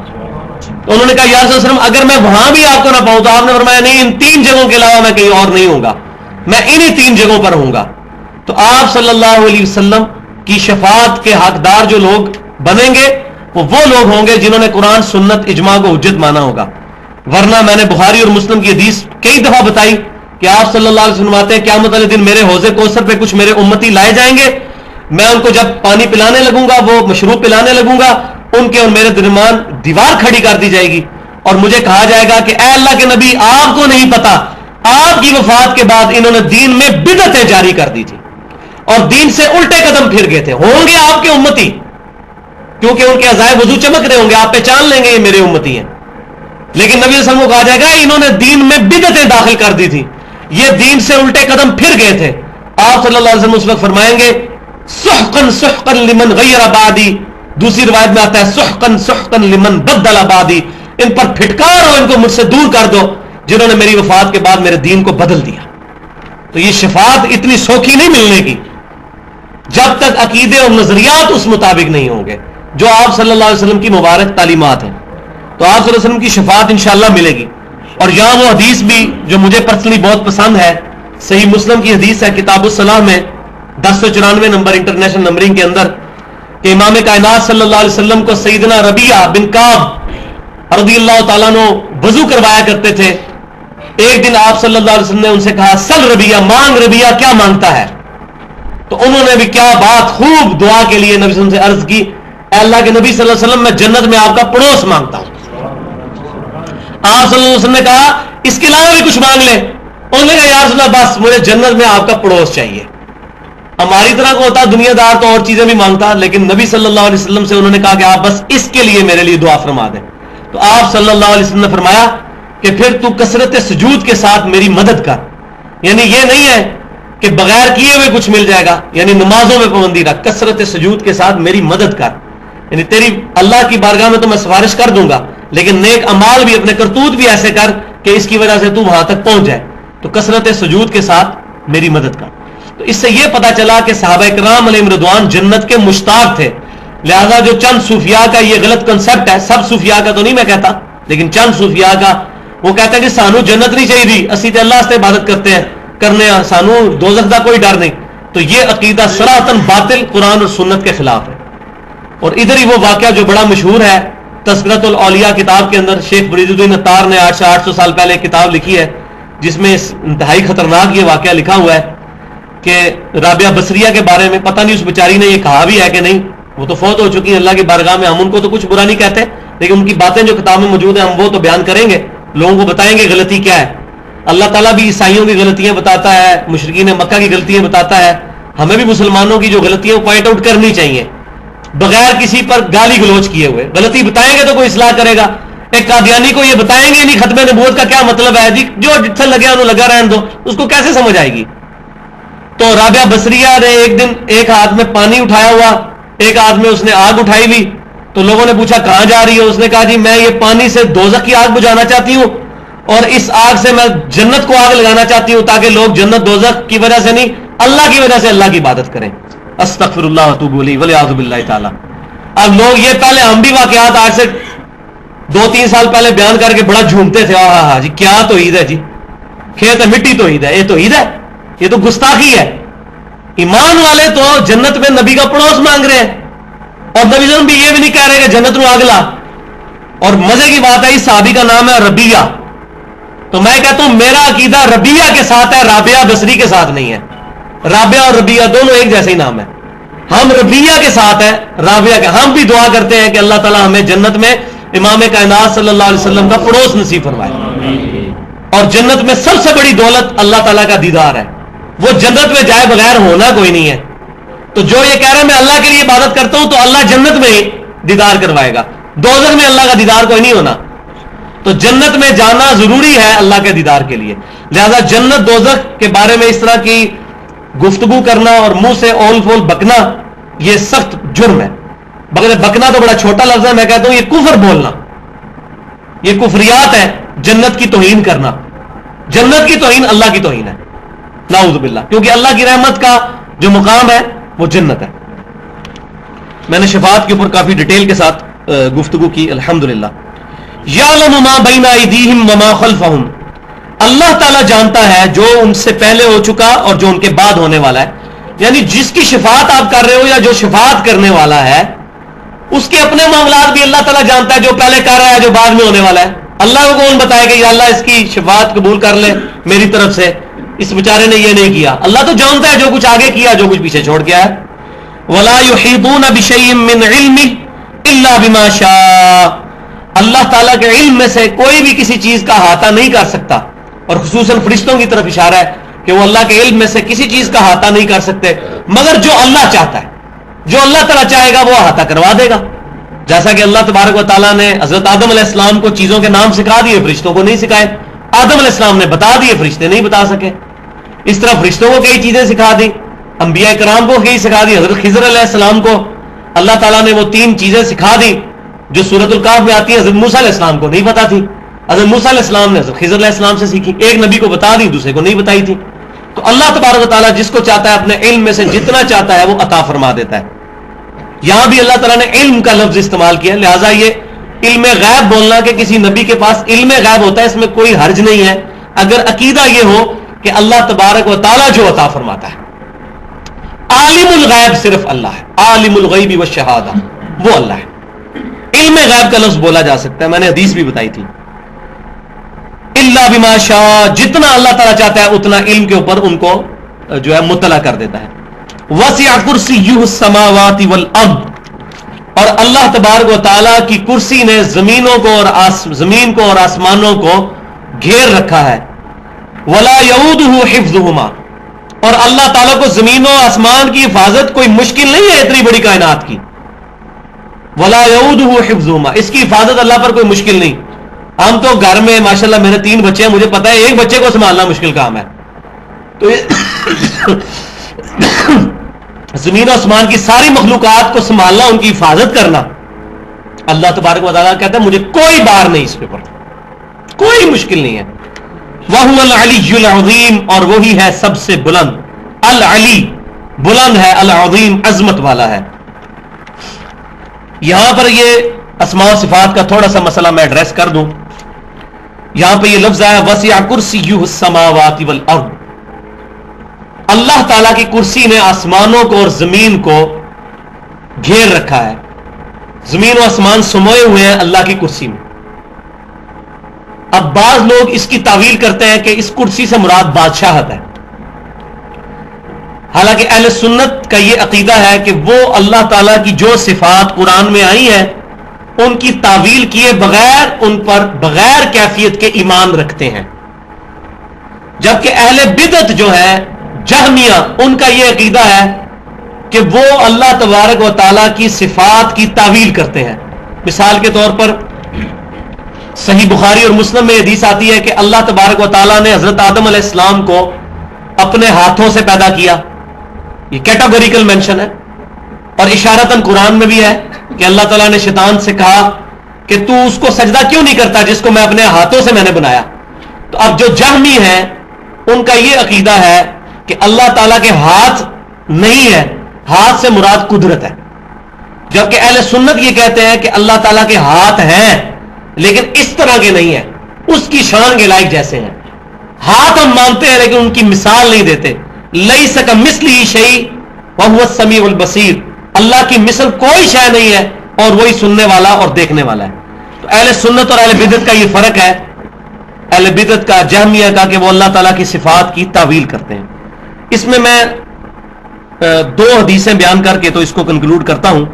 تو انہوں نے کہا یا رسول اللہ صلی اللہ علیہ وسلم اگر میں وہاں بھی آپ کو نہ پاؤں تو آپ نے فرمایا نہیں، ان 3 جگہوں کے علاوہ میں کہیں اور نہیں ہوں گا، میں انہی 3 جگہوں پر ہوں گا۔ تو آپ صلی اللہ علیہ وسلم کی شفاعت کے حقدار جو لوگ بنیں گے وہ لوگ ہوں گے جنہوں نے قرآن سنت اجماع کو حجت مانا ہوگا، ورنہ میں نے بخاری اور مسلم کی حدیث کئی دفعہ بتائی کہ آپ صلی اللہ علیہ وسلم آتے ہیں قیامت والے دن میرے حوض کوثر پہ کچھ میرے امتی لائے جائیں گے، میں ان کو جب پانی پلانے لگوں گا، وہ مشروب پلانے لگوں گا، ان کے اور میرے درمیان دیوار کھڑی کر دی جائے گی اور مجھے کہا جائے گا کہ اے اللہ کے نبی آپ کو نہیں پتا آپ کی وفات کے بعد انہوں نے دین میں بدعتیں جاری کر دی تھی اور دین سے الٹے قدم پھر گئے تھے، ہوں گے آپ کے امتی کیونکہ ان کے عزائے وضو چمک رہے ہوں گے، آپ پہچان لیں گے یہ میرے امتی ہیں، لیکن نبی صلی اللہ علیہ وسلم کو کہا جائے گا انہوں نے دین میں بدعتیں داخل کر دی تھی، یہ دین سے الٹے قدم پھر گئے تھے۔ آپ صلی اللہ علیہ وسلم اس وقت فرمائیں گے سحقا سحقا لمن غیر بعدی، دوسری روایت میں آتا ہے سحقا سحقا لمن بدل بعدی، ان پر پھٹکار ہو، ان کو مجھ سے دور کر دو جنہوں نے میری وفات کے بعد میرے دین کو بدل دیا۔ تو یہ شفاعت اتنی سوکھی نہیں ملنے کی جب تک عقیدے اور نظریات اس مطابق نہیں ہوں گے جو آپ صلی اللہ علیہ وسلم کی مبارک تعلیمات ہیں۔ تو آپ صلی اللہ علیہ وسلم کی شفاعت انشاءاللہ ملے گی۔ اور یہاں وہ حدیث بھی جو مجھے پرسنلی بہت پسند ہے، صحیح مسلم کی حدیث ہے کتاب الصلاح میں 1094 نمبر انٹرنیشنل نمبرنگ کے اندر، کہ امام کائنات صلی اللہ علیہ وسلم کو سیدنا ربیعہ بن کعب رضی اللہ تعالیٰ عنہ وضو کروایا کرتے تھے۔ ایک دن آپ صلی اللہ علیہ وسلم نے ان سے کہا سل ربیعہ، مانگ ربیعہ کیا مانگتا ہے؟ تو انہوں نے بھی کیا بات خوب دعا کے لیے نبی صلی اللہ علیہ وسلم سے عرض کی، اے اللہ کے نبی صلی اللہ علیہ وسلم میں جنت میں آپ کا پڑوس مانگتا ہوں۔ آپ صلی اللہ علیہ وسلم نے کہا اس کے علاوہ بھی کچھ مانگ لیں، انہوں نے کہا یا رسول اللہ بس مجھے جنت میں آپ کا پڑوس چاہیے۔ ہماری طرح کو ہوتا دنیا دار تو اور چیزیں بھی مانگتا، لیکن نبی صلی اللہ علیہ وسلم سے انہوں نے کہا کہ آپ بس اس کے لیے میرے لیے دعا فرما دیں۔ تو آپ صلی اللہ علیہ وسلم نے فرمایا کہ پھر تو کثرت سجود کے ساتھ میری مدد کر، یعنی یہ نہیں ہے کہ بغیر کیے ہوئے کچھ مل جائے گا، یعنی نمازوں میں پابندی رکھ، کثرت سجود کے ساتھ میری مدد کر، یعنی تیری اللہ کی بارگاہ میں تو میں سفارش کر دوں گا، لیکن نیک امال بھی اپنے کرتوت بھی ایسے کر کہ اس کی وجہ سے تو وہاں تک پہنچ جائے، تو کثرت سجود کے ساتھ میری مدد کر۔ تو اس سے یہ پتا چلا کہ صحابہ کرام علیہم رضوان جنت کے مشتاق تھے، لہذا جو چند صوفیاء کا یہ غلط کنسپٹ ہے، سب صوفیاء کا تو نہیں میں کہتا لیکن چند صوفیاء کا، وہ کہتے ہیں کہ سانو جنت نہیں چاہیے، اسی تے اللہ سے عبادت کرنے سانو دوزخ دا کوئی ڈر نہیں، تو یہ عقیدہ صراحتاً باطل قرآن اور سنت کے خلاف ہے۔ اور ادھر ہی وہ واقعہ جو بڑا مشہور ہے تذکرۃ الاولیاء کتاب کے اندر، شیخ فرید الدین عطار نے 800 سال پہلے کتاب لکھی ہے جس میں انتہائی خطرناک یہ واقعہ لکھا ہوا ہے کہ رابعہ بصریہ کے بارے میں، پتہ نہیں اس بیچاری نے یہ کہا بھی ہے کہ نہیں، وہ تو فوت ہو چکی ہیں اللہ کی بارگاہ میں، ہم ان کو تو کچھ برا نہیں کہتے، لیکن ان کی باتیں جو کتاب میں موجود ہیں ہم وہ تو بیان کریں گے، لوگوں کو بتائیں گے غلطی کیا ہے۔ اللہ تعالیٰ بھی عیسائیوں کی غلطیاں بتاتا ہے، مشرکین مکہ کی غلطیاں بتاتا ہے، ہمیں بھی مسلمانوں کی جو غلطیاں پوائنٹ آؤٹ کرنی چاہیے بغیر کسی پر گالی گلوچ کیے ہوئے۔ غلطی بتائیں گے تو کوئی اصلاح کرے گا۔ ایک قادیانی کو یہ بتائیں گے نہیں ختم نبوت کا کیا مطلب ہے، جی جو جتنے لگے انہوں لگا رہنے دو، اس کو کیسے سمجھ آئے گی؟ تو رابعہ بصریہ نے ایک دن ایک ہاتھ میں پانی اٹھایا ہوا ایک آدمی اس نے آگ اٹھائی ہوئی تو لوگوں نے پوچھا کہاں جا رہی ہے؟ اس نے کہا جی میں یہ پانی سے دوزخ کی آگ بجھانا چاہتی ہوں اور اس آگ سے میں جنت کو آگ لگانا چاہتی ہوں تاکہ لوگ جنت دوزخ کی وجہ سے نہیں اللہ کی وجہ سے اللہ کی عبادت کریں. استغفر اللہ واتوب الیہ والعیاذ باللہ تعالی. اب لوگ یہ پہلے ہم بھی واقعات آج سے 2-3 سال پہلے بیان کر کے بڑا جھومتے تھے ہاں جی کیا توحید ہے جی, کھیت ہے مٹی توحید ہے, یہ توحید ہے, یہ تو گستاخی ہے. ایمان والے تو جنت میں نبی کا پڑوس مانگ رہے ہیں اور نبی صلی اللہ علیہ وسلم بھی یہ بھی نہیں کہہ رہے کہ جنت نو آگ لا. اور مزے کی بات ہے اس صحابی کا نام ہے ربیہ, تو میں کہتا ہوں میرا عقیدہ ربیہ کے ساتھ ہے, رابعہ بصری کے ساتھ نہیں ہے. رابعہ اور ربیہ دونوں ایک جیسے ہی نام ہے. ہم ربیہ کے ساتھ ہے, رابعہ کے. ہم بھی دعا کرتے ہیں کہ اللہ تعالیٰ ہمیں جنت میں امام کائنات صلی اللہ علیہ وسلم کا پڑوس نصیب فرمائے. اور جنت میں سب سے بڑی دولت اللہ تعالیٰ کا دیدار ہے. وہ جنت میں جائے بغیر ہونا کوئی نہیں ہے. تو جو یہ کہہ رہا ہے میں اللہ کے لیے عبادت کرتا ہوں تو اللہ جنت میں ہی دیدار کروائے گا, دوزخ میں اللہ کا دیدار کوئی نہیں ہونا. تو جنت میں جانا ضروری ہے اللہ کے دیدار کے لیے. لہذا جنت دوزخ کے بارے میں اس طرح کی گفتگو کرنا اور منہ سے اول فول بکنا یہ سخت جرم ہے. بکنا تو بڑا چھوٹا لفظ ہے, میں کہتا ہوں یہ کفر بولنا, یہ کفریات ہے. جنت کی توہین کرنا, جنت کی توہین اللہ کی توہین ہے نعوذ باللہ, کیونکہ اللہ کی رحمت کا جو مقام ہے وہ جنت ہے. میں نے شفاعت کے اوپر کافی ڈیٹیل کے ساتھ گفتگو کی الحمدللہ. یعلم ما بین ایدیہم وما خلفہم, اللہ تعالیٰ جانتا ہے جو ان سے پہلے ہو چکا اور جو ان کے بعد ہونے والا ہے. یعنی جس کی شفاعت آپ کر رہے ہو یا جو شفاعت کرنے والا ہے اس کے اپنے معاملات بھی اللہ تعالیٰ جانتا ہے, جو پہلے کر رہا ہے جو بعد میں ہونے والا ہے. اللہ کو کون بتائے کہ یا اللہ اس کی شفاعت قبول کر لے میری طرف سے, اس بیچارے نے یہ نہیں کیا. اللہ تو جانتا ہے جو کچھ آگے کیا جو کچھ پیچھے چھوڑ گیا ہے. ولا يحيطون بشيء من علمه الا بما شاء, اللہ تعالیٰ کے علم میں سے کوئی بھی کسی چیز کا احاطہ نہیں کر سکتا. اور خصوصاً فرشتوں کی طرف اشارہ ہے کہ وہ اللہ کے علم میں سے کسی چیز کا احاطہ نہیں کر سکتے مگر جو اللہ چاہتا ہے. جو اللہ تعالیٰ چاہے گا وہ احاطہ کروا دے گا. جیسا کہ اللہ تبارک و تعالیٰ نے حضرت آدم علیہ السلام کو چیزوں کے نام سکھا دیے, فرشتوں کو نہیں سکھائے. آدم علیہ السلام نے بتا دیے, فرشتے نہیں بتا سکے. اس طرح فرشتوں کو کئی چیزیں سکھا دی, انبیاء کرام کو کئی سکھا دی. حضرت خضر علیہ السلام کو اللہ تعالیٰ نے وہ 3 چیزیں سکھا دی جو سورۃ الکہف میں آتی ہے. حضرت موسیٰ علیہ السلام کو نہیں پتا تھی, حضرت موسیٰ علیہ السلام نے حضرت خضر علیہ السلام سے سیکھی. ایک نبی کو بتا دی, دوسرے کو نہیں بتائی تھی. تو اللہ تبارک و تعالیٰ جس کو چاہتا ہے اپنے علم میں سے جتنا چاہتا ہے وہ عطا فرما دیتا ہے. یہاں بھی اللہ تعالیٰ نے علم کا لفظ استعمال کیا, لہٰذا یہ علم غیب بولنا کہ کسی نبی کے پاس علم غیب ہوتا ہے اس میں کوئی حرج نہیں ہے اگر عقیدہ یہ ہو کہ اللہ تبارک و تعالیٰ جو عطا فرماتا ہے. عالم الغیب صرف اللہ ہے, عالم الغیب والشہادہ وہ اللہ ہے. علم غیب کا لفظ بولا جا سکتا ہے, میں نے حدیث بھی بتائی تھی. الا بما شاء, جتنا اللہ تعالیٰ چاہتا ہے اتنا علم کے اوپر ان کو جو ہے مطلع کر دیتا ہے. وسع کرسیہ السماوات والارض, اور اللہ تبارک و تعالیٰ کی کرسی نے زمینوں کو اور زمین کو اور آسمانوں کو گھیر رکھا ہے. ولا یعودہ حفظہما, اور اللہ تعالیٰ کو زمین و آسمان کی حفاظت کوئی مشکل نہیں ہے اتنی بڑی کائنات کی. ولا یعودہ حفظہما, اس کی حفاظت اللہ پر کوئی مشکل نہیں. ہم تو گھر میں ماشاءاللہ میرے 3 بچے ہیں, مجھے پتا ہے ایک بچے کو سنبھالنا مشکل کام ہے. تو زمین و آسمان کی ساری مخلوقات کو سنبھالنا, ان کی حفاظت کرنا, اللہ تبارک و تعالیٰ کہتا ہے مجھے کوئی بار نہیں اس پر, کوئی مشکل نہیں ہے. وَهُوَ الْعَلِيُّ الْعَظِيمُ, اور وہی ہے سب سے بلند. العلی بلند ہے, العظیم عظمت والا ہے. یہاں پر یہ اسماء و صفات کا تھوڑا سا مسئلہ میں ایڈریس کر دوں. یہاں پہ یہ لفظ آیا وسع کرسیہ السماوات والارض, اللہ تعالیٰ کی کرسی نے آسمانوں کو اور زمین کو گھیر رکھا ہے. زمین و آسمان سموئے ہوئے ہیں اللہ کی کرسی میں. اب بعض لوگ اس کی تعویل کرتے ہیں کہ اس کرسی سے مراد بادشاہت ہے, حالانکہ اہل سنت کا یہ عقیدہ ہے کہ وہ اللہ تعالیٰ کی جو صفات قرآن میں آئی ہیں ان کی تعویل کیے بغیر ان پر بغیر کیفیت کے ایمان رکھتے ہیں. جبکہ اہل بدعت جو ہے جہمیہ, ان کا یہ عقیدہ ہے کہ وہ اللہ تبارک و تعالیٰ کی صفات کی تعویل کرتے ہیں. مثال کے طور پر صحیح بخاری اور مسلم میں حدیث آتی ہے کہ اللہ تبارک و تعالیٰ نے حضرت آدم علیہ السلام کو اپنے ہاتھوں سے پیدا کیا. یہ کیٹاگوریکل مینشن ہے اور اشارتاً قرآن میں بھی ہے کہ اللہ تعالیٰ نے شیطان سے کہا کہ تو اس کو سجدہ کیوں نہیں کرتا جس کو میں اپنے ہاتھوں سے میں نے بنایا. تو اب جو جہمی ہیں ان کا یہ عقیدہ ہے کہ اللہ تعالیٰ کے ہاتھ نہیں ہے, ہاتھ سے مراد قدرت ہے, جبکہ اہل سنت یہ کہتے ہیں کہ اللہ تعالیٰ کے ہاتھ ہیں لیکن اس طرح کے نہیں ہیں, اس کی شان کے لائق جیسے ہیں. ہاتھ ہم مانتے ہیں لیکن ان کی مثال نہیں دیتے. لیس کمثلہ شیء وہو السمیع البصیر, اللہ کی مثل کوئی شے نہیں ہے اور وہی سننے والا اور دیکھنے والا ہے. تو اہل سنت اور اہل بدعت کا یہ فرق ہے. اہل بدعت کا, جہمیہ کا, کہ وہ اللہ تعالیٰ کی صفات کی تعویل کرتے ہیں. اس میں دو حدیثیں بیان کر کے تو اس کو کنکلوڈ کرتا ہوں.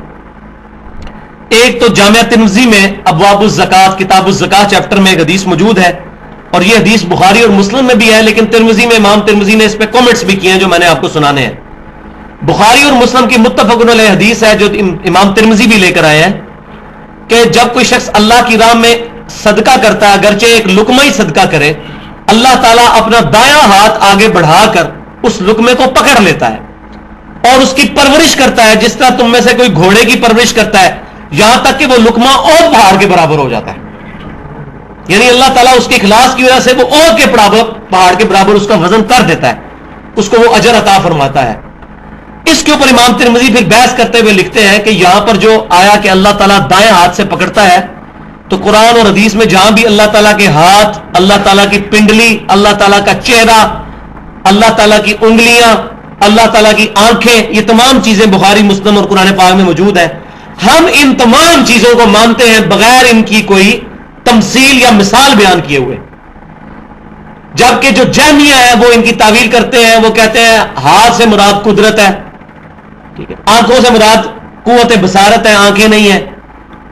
ایک تو جامعہ ترمذی میں ابواب الزکات, کتاب الزکات چیپٹر میں ایک حدیث موجود ہے, اور یہ حدیث بخاری اور مسلم میں بھی ہے, لیکن ترمذی میں امام ترمذی نے اس پہ کامنٹس بھی کیے ہیں جو میں نے آپ کو سنانے ہیں. بخاری اور مسلم کی متفق علیہ حدیث ہے جو امام ترمذی بھی لے کر آئے ہیں کہ جب کوئی شخص اللہ کی راہ میں صدقہ کرتا ہے, اگرچہ ایک لقمہ ہی صدقہ کرے, اللہ تعالیٰ اپنا دایاں ہاتھ آگے بڑھا کر اس لقمے کو پکڑ لیتا ہے اور اس کی پرورش کرتا ہے جس طرح تم میں سے کوئی گھوڑے کی پرورش کرتا ہے, یہاں تک کہ وہ لقمہ اور پہاڑ کے برابر ہو جاتا ہے. یعنی اللہ تعالیٰ اس کے اخلاص کی وجہ سے وہ اور کے پہاڑ کے برابر اس کا وزن کر دیتا ہے, اس کو وہ اجر عطا فرماتا ہے. اس کے اوپر امام ترمذی پھر بحث کرتے ہوئے لکھتے ہیں کہ یہاں پر جو آیا کہ اللہ تعالیٰ دائیں ہاتھ سے پکڑتا ہے, تو قرآن اور حدیث میں جہاں بھی اللہ تعالیٰ کے ہاتھ, اللہ تعالیٰ کی پنڈلی, اللہ تعالیٰ کا چہرہ, اللہ تعالیٰ کی انگلیاں, اللہ تعالیٰ کی آنکھیں, یہ تمام چیزیں بخاری مسلم اور قرآن پاک میں موجود ہیں. ہم ان تمام چیزوں کو مانتے ہیں بغیر ان کی کوئی تمثیل یا مثال بیان کیے ہوئے. جبکہ جو جہمیہ ہے وہ ان کی تعویل کرتے ہیں, وہ کہتے ہیں ہاتھ سے مراد قدرت ہے, ٹھیک ہے, آنکھوں سے مراد قوت بصارت ہے, آنکھیں نہیں ہیں.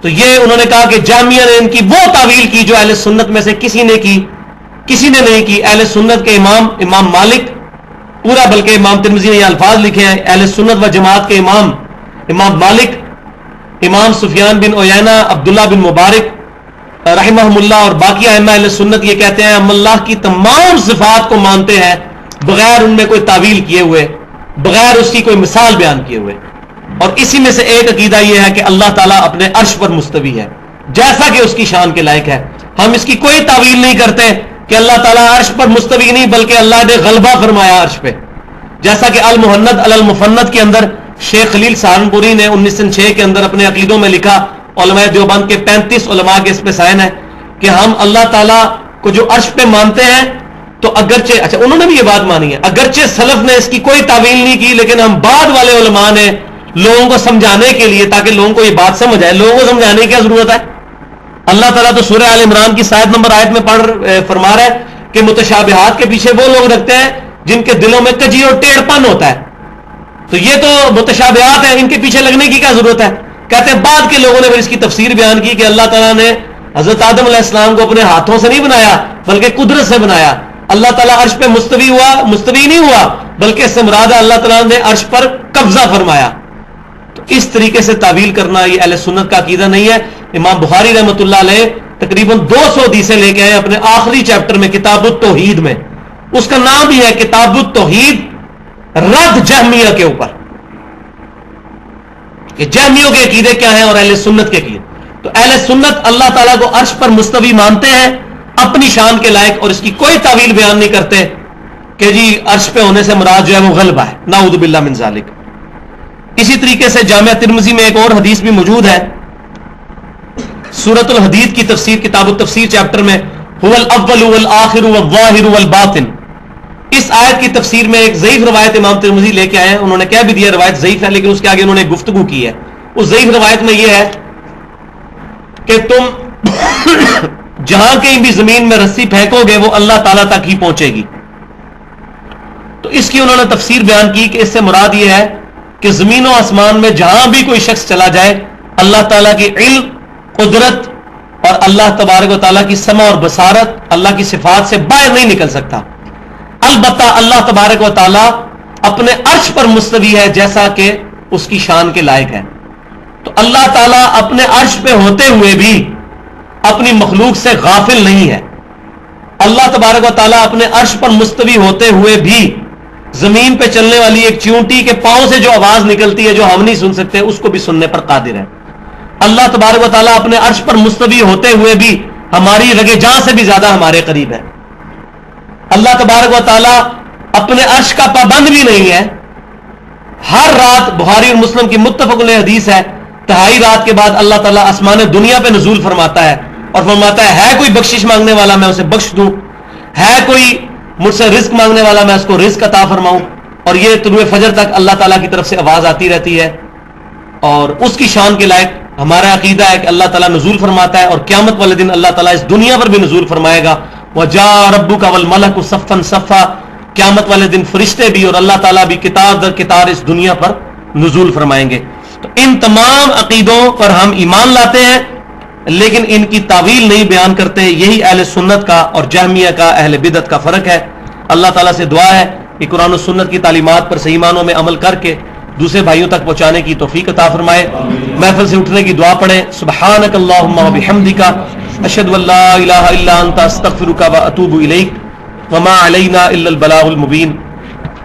تو یہ انہوں نے کہا کہ جہمیہ نے ان کی وہ تعویل کی جو اہل سنت میں سے کسی نے نہیں کی. اہل سنت کے امام مالک پورا, بلکہ امام ترمذی نے یہ الفاظ لکھے ہیں, اہل سنت و جماعت کے امام مالک, امام سفیان بن عیینہ, عبداللہ بن مبارک رحمہم اللہ اور باقی ائمہ اہل سنت یہ کہتے ہیں ہم اللہ کی تمام صفات کو مانتے ہیں بغیر ان میں کوئی تعویل کیے ہوئے, بغیر اس کی کوئی مثال بیان کیے ہوئے. اور اسی میں سے ایک عقیدہ یہ ہے کہ اللہ تعالیٰ اپنے عرش پر مستوی ہے جیسا کہ اس کی شان کے لائق ہے. ہم اس کی کوئی تعویل نہیں کرتے کہ اللہ تعالیٰ عرش پر مستوی نہیں, بلکہ اللہ نے غلبہ فرمایا عرش پہ, جیسا کہ المحند علی المفند کے اندر شیخ خلیل سہارنپوری نے 1906 کے اندر اپنے عقیدوں میں لکھا, علماء دیوبند کے 35 علماء کے اس پہ سائن ہے کہ ہم اللہ تعالیٰ کو جو عرش پہ مانتے ہیں تو اگرچہ, اچھا انہوں نے بھی یہ بات مانی ہے, اگرچہ سلف نے اس کی کوئی تعویل نہیں کی, لیکن ہم بعد والے علماء نے لوگوں کو سمجھانے کے لیے, تاکہ لوگوں کو یہ بات سمجھ آئے, لوگوں کو سمجھانے کی کیا ضرورت ہے. اللہ تعالیٰ تو سورہ آل عمران کی 7 نمبر آیت میں فرما رہا ہے کہ متشابہات کے پیچھے وہ لوگ رکھتے ہیں جن کے دلوں میں کجی اور ٹیڑھ پن ہوتا ہے. تو یہ تو متشابہات ہیں, ان کے پیچھے لگنے کی کیا ضرورت ہے. کہتے ہیں بعد کے لوگوں نے پھر اس کی تفسیر بیان کی کہ اللہ تعالیٰ نے حضرت آدم علیہ السلام کو اپنے ہاتھوں سے نہیں بنایا بلکہ قدرت سے بنایا. اللہ تعالیٰ عرش پہ مستوی نہیں ہوا بلکہ اس سے مراد ہے اللہ تعالیٰ نے عرش پر قبضہ فرمایا. تو اس طریقے سے تعویل کرنا یہ اہل سنت کا عقیدہ نہیں ہے. امام بخاری رحمۃ اللہ علیہ تقریباً 200 حدیثیں لے کے آئے اپنے آخری چیپٹر میں کتاب التوحید میں, اس کا نام بھی ہے کتاب التوحید, رد جہمیہ کے اوپر کہ جہمیوں کے عقیدے کیا ہیں اور اہل سنت کے عقیدے. تو اہل سنت اللہ تعالیٰ کو عرش پر مستوی مانتے ہیں اپنی شان کے لائق, اور اس کی کوئی تعویل بیان نہیں کرتے کہ جی عرش پہ ہونے سے مراد جو ہے وہ غلبہ ہے, نعوذ باللہ من ذالک. اسی طریقے سے جامعہ ترمذی میں ایک اور حدیث بھی موجود ہے, سورۃ الحدید کی تفسیر کتاب التفسیر چیپٹر میں, هو الاول والآخر والظاہر والباطن. اس آیت کی تفسیر میں ایک ضعیف روایت امام ترمذی لے کے آئے ہیں, انہوں نے کہہ بھی دیا روایت ضعیف ہے, لیکن اس کے آگے انہوں نے گفتگو کی ہے. اس ضعیف روایت میں یہ ہے کہ تم جہاں کہیں بھی زمین میں رسی پھینکو گے وہ اللہ تعالیٰ تک ہی پہنچے گی. تو اس کی انہوں نے تفسیر بیان کی کہ اس سے مراد یہ ہے کہ زمین و آسمان میں جہاں بھی کوئی شخص چلا جائے اللہ تعالیٰ کی علم, قدرت اور اللہ تبارک و تعالیٰ کی سمع اور بصارت, اللہ کی صفات سے باہر نہیں نکل سکتا. البتہ اللہ تبارک و تعالیٰ اپنے عرش پر مستوی ہے جیسا کہ اس کی شان کے لائق ہے. تو اللہ تعالیٰ اپنے عرش پہ ہوتے ہوئے بھی اپنی مخلوق سے غافل نہیں ہے. اللہ تبارک و تعالیٰ اپنے عرش پر مستوی ہوتے ہوئے بھی زمین پہ چلنے والی ایک چیونٹی کے پاؤں سے جو آواز نکلتی ہے جو ہم نہیں سن سکتے اس کو بھی سننے پر قادر ہے. اللہ تبارک و تعالیٰ اپنے عرش پر مستوی ہوتے ہوئے بھی ہماری رگے جاں سے بھی زیادہ ہمارے قریب ہے. اللہ تبارک و تعالیٰ اپنے عرش کا پابند بھی نہیں ہے. ہر رات بخاری اور مسلم کی متفق علیہ حدیث ہے تہائی رات کے بعد اللہ تعالیٰ آسمان دنیا پہ نزول فرماتا ہے اور فرماتا ہے کوئی بخشش مانگنے والا میں اسے بخش دوں, ہے کوئی مجھ سے رزق مانگنے والا میں اس کو رزق عطا فرماؤں. اور یہ طلوع فجر تک اللہ تعالیٰ کی طرف سے آواز آتی رہتی ہے اور اس کی شان کے لائق ہمارا عقیدہ ہے کہ اللہ تعالیٰ نزول فرماتا ہے اور قیامت والے دن اللہ تعالیٰ اس دنیا پر بھی نزول فرمائے گا. وَجَاءَ رَبُّكَ وَالْمَلَكُ صَفًّا صَفًّا, قیامت والے دن فرشتے بھی اور اللہ تعالیٰ بھی قطار در قطار اس دنیا پر نزول فرمائیں گے. تو ان تمام عقیدوں پر ہم ایمان لاتے ہیں لیکن ان کی تعویل نہیں بیان کرتے. یہی اہل سنت کا اور جہمیہ کا اہل بدعت کا فرق ہے. اللہ تعالیٰ سے دعا ہے کہ قرآن و سنت کی تعلیمات پر صحیح معنوں میں عمل کر کے دوسرے بھائیوں تک پہنچانے کی توفیق عطا فرمائے. محفل سے اٹھنے کی دعا پڑھیں. سبحانک اللہم و بحمدک اشہد ان لا الہ الا انت استغفرک و اتوب الیک وما علینا الا البلاغ المبین.